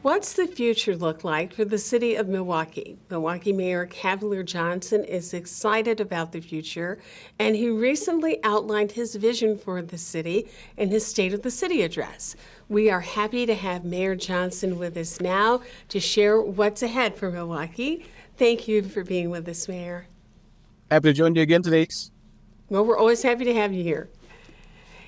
What's the future look like for the city of Milwaukee? Milwaukee Mayor Cavalier Johnson is excited about the future, and he recently outlined his vision for the city in his State of the City address. We are happy to have Mayor Johnson with us now to share what's ahead for Milwaukee. Thank you for being with us, Mayor. Happy to join you again today. Well, we're always happy to have you here.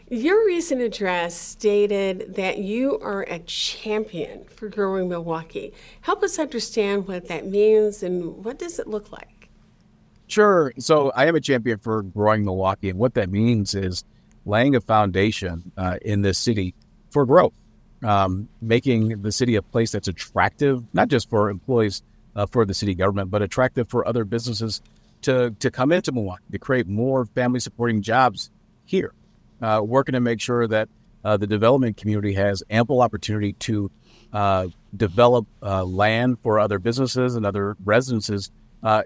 Your recent address stated that you are a champion for growing Milwaukee. Help us understand what that means and what does it look like? Sure. So I am a champion for growing Milwaukee, and what that means is laying a foundation in this city for growth, making the city a place that's attractive, not just for employees for the city government, but attractive for other businesses to come into Milwaukee, to create more family-supporting jobs here. Working to make sure that the development community has ample opportunity to develop land for other businesses and other residences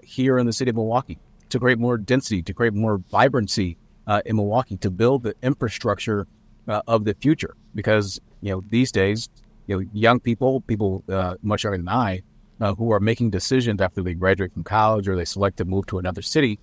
here in the city of Milwaukee, to create more density, to create more vibrancy in Milwaukee, to build the infrastructure of the future. Because, these days, young people much younger than I, who are making decisions after they graduate from college or they select to move to another city,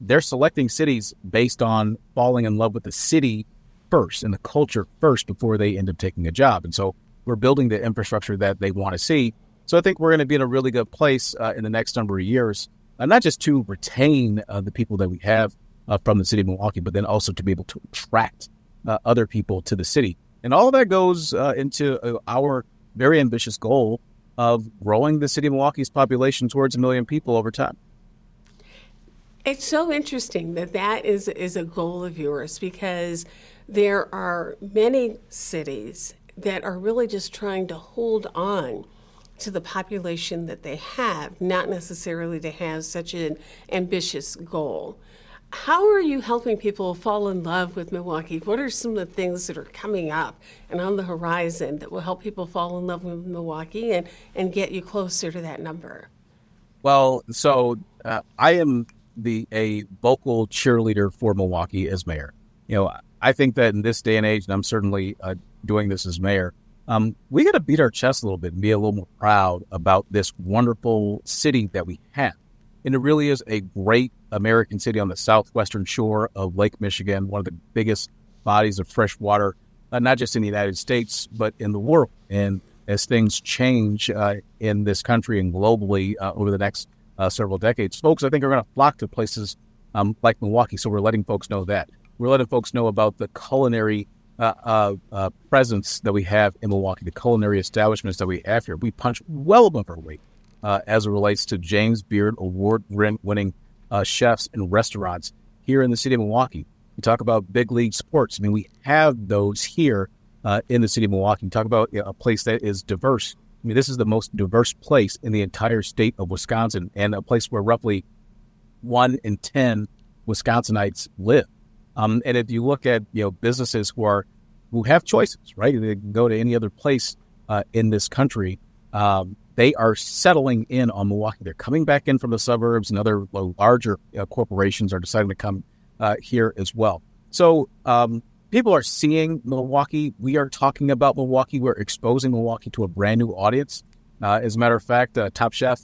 they're selecting cities based on falling in love with the city first and the culture first before they end up taking a job. And so we're building the infrastructure that they want to see. So I think we're going to be in a really good place in the next number of years, not just to retain the people that we have from the city of Milwaukee, but then also to be able to attract other people to the city. And all of that goes into our very ambitious goal of growing the city of Milwaukee's population towards 1 million people over time. It's so interesting that is a goal of yours, because there are many cities that are really just trying to hold on to the population that they have, not necessarily to have such an ambitious goal. How are you helping people fall in love with Milwaukee? What are some of the things that are coming up and on the horizon that will help people fall in love with Milwaukee and get you closer to that number? Well, so I am a vocal cheerleader for Milwaukee as mayor. I think that in this day and age, and I'm certainly doing this as mayor, we got to beat our chest a little bit and be a little more proud about this wonderful city that we have. And it really is a great American city on the southwestern shore of Lake Michigan, one of the biggest bodies of fresh water, not just in the United States, but in the world. And as things change in this country and globally over the next several decades, folks, I think, are going to flock to places like Milwaukee. So we're letting folks know that. We're letting folks know about the culinary presence that we have in Milwaukee, the culinary establishments that we have here. We punch well above our weight as it relates to James Beard award-winning chefs and restaurants here in the city of Milwaukee. We talk about big league sports. I mean, we have those here in the city of Milwaukee. We talk about a place that is diverse. I mean, this is the most diverse place in the entire state of Wisconsin, and a place where roughly 1 in 10 Wisconsinites live. And if you look at businesses who have choices, right? They can go to any other place in this country. They are settling in on Milwaukee. They're coming back in from the suburbs, and other larger corporations are deciding to come here as well. So people are seeing Milwaukee. We are talking about Milwaukee. We're exposing Milwaukee to a brand new audience. As a matter of fact, Top Chef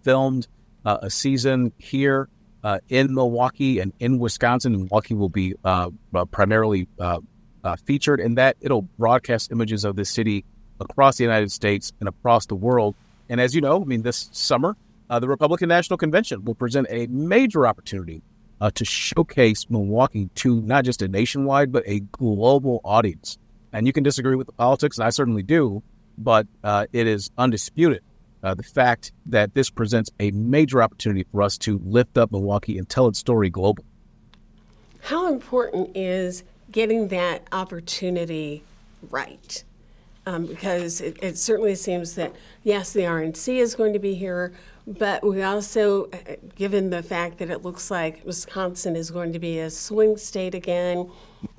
filmed a season here in Milwaukee and in Wisconsin. Milwaukee will be primarily featured in that. It'll broadcast images of the city across the United States and across the world. And as you know, this summer, the Republican National Convention will present a major opportunity to showcase Milwaukee to not just a nationwide, but a global audience. And you can disagree with the politics, and I certainly do, but it is undisputed the fact that this presents a major opportunity for us to lift up Milwaukee and tell its story globally. How important is getting that opportunity right? Because it certainly seems that, yes, the RNC is going to be here, but we also, given the fact that it looks like Wisconsin is going to be a swing state again,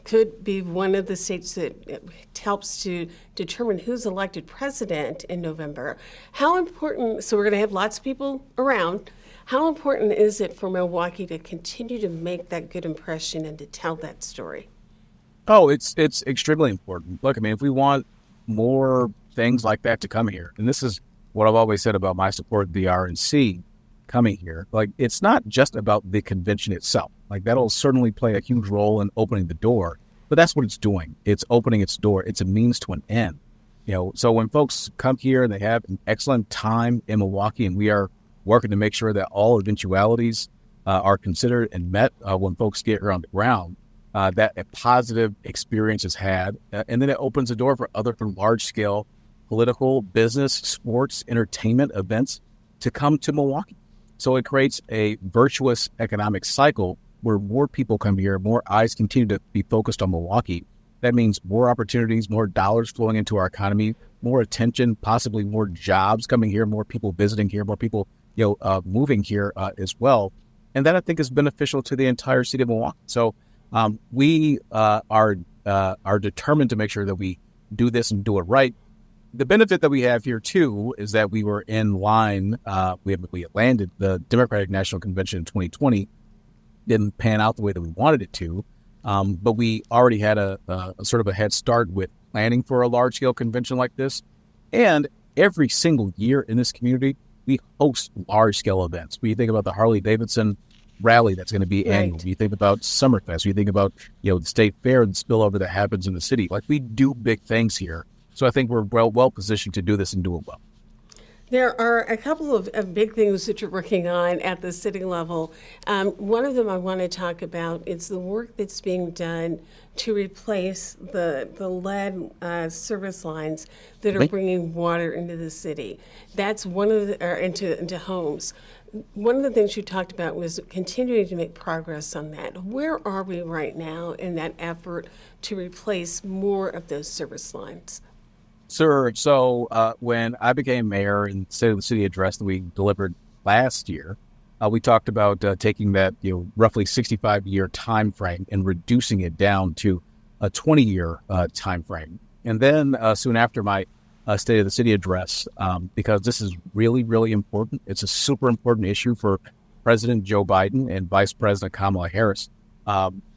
could be one of the states that helps to determine who's elected president in November. How important, so we're going to have lots of people around, how important is it for Milwaukee to continue to make that good impression and to tell that story? Oh, it's extremely important. Look, if we want more things like that to come here. And this is what I've always said about my support of the RNC coming here. Like, it's not just about the convention itself. Like, that'll certainly play a huge role in opening the door, but that's what it's doing. It's opening its door. It's a means to an end. So when folks come here and they have an excellent time in Milwaukee, and we are working to make sure that all eventualities are considered and met when folks get here on the ground, that a positive experience is had. And then it opens the door for large-scale political, business, sports, entertainment events to come to Milwaukee. So it creates a virtuous economic cycle where more people come here, more eyes continue to be focused on Milwaukee. That means more opportunities, more dollars flowing into our economy, more attention, possibly more jobs coming here, more people visiting here, more people moving here as well. And that, I think, is beneficial to the entire city of Milwaukee. So we are determined to make sure that we do this and do it right. The benefit that we have here, too, is that we were in line. We landed the Democratic National Convention in 2020. Didn't pan out the way that we wanted it to. But we already had a sort of a head start with planning for a large-scale convention like this. And every single year in this community, we host large-scale events. When you think about the Harley-Davidson rally that's going to be annual, when you think about Summerfest, when you think about the State Fair and the spillover that happens in the city, like, we do big things here. So I think we're well positioned to do this and do it well. There are a couple of big things that you're working on at the city level. One of them I want to talk about is the work that's being done to replace the lead service lines that are bringing water into the city. That's one of into homes. One of the things you talked about was continuing to make progress on that. Where are we right now in that effort to replace more of those service lines? Sir, so when I became mayor and the city address that we delivered last year, we talked about taking that roughly 65-year time frame and reducing it down to a 20-year time frame. And then soon after my State of the City address, because this is really, really important. It's a super important issue for President Joe Biden and Vice President Kamala Harris.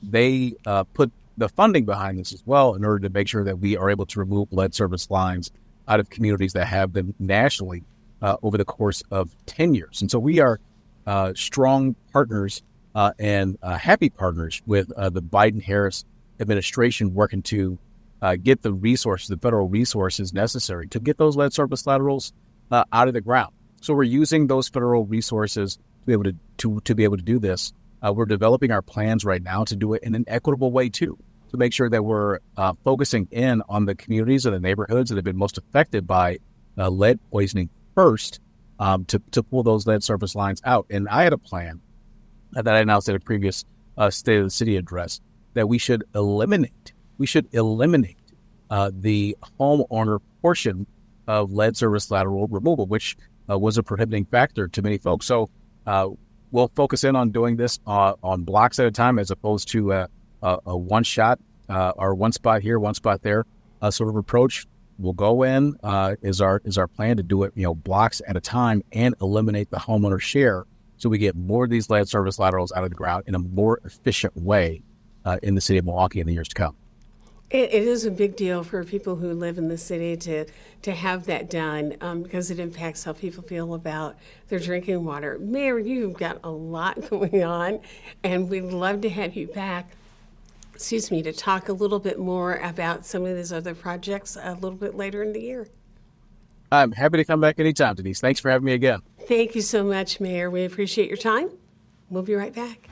They put the funding behind this as well in order to make sure that we are able to remove lead service lines out of communities that have them nationally over the course of 10 years. And so we are strong partners and happy partners with the Biden-Harris administration working to get the resources, the federal resources necessary to get those lead service laterals out of the ground. So we're using those federal resources to be able to do this. We're developing our plans right now to do it in an equitable way, too, to make sure that we're focusing in on the communities and the neighborhoods that have been most affected by lead poisoning first to pull those lead service lines out. And I had a plan that I announced at a previous State of the City address that we should eliminate the homeowner portion of lead service lateral removal, which was a prohibiting factor to many folks. So we'll focus in on doing this on blocks at a time as opposed to a one shot or one spot here, one spot there sort of approach. We'll go in is our plan to do it blocks at a time and eliminate the homeowner share so we get more of these lead service laterals out of the ground in a more efficient way in the city of Milwaukee in the years to come. It is a big deal for people who live in the city to have that done because it impacts how people feel about their drinking water. Mayor, you've got a lot going on, and we'd love to have you back, to talk a little bit more about some of these other projects a little bit later in the year. I'm happy to come back anytime, Denise. Thanks for having me again. Thank you so much, Mayor. We appreciate your time. We'll be right back.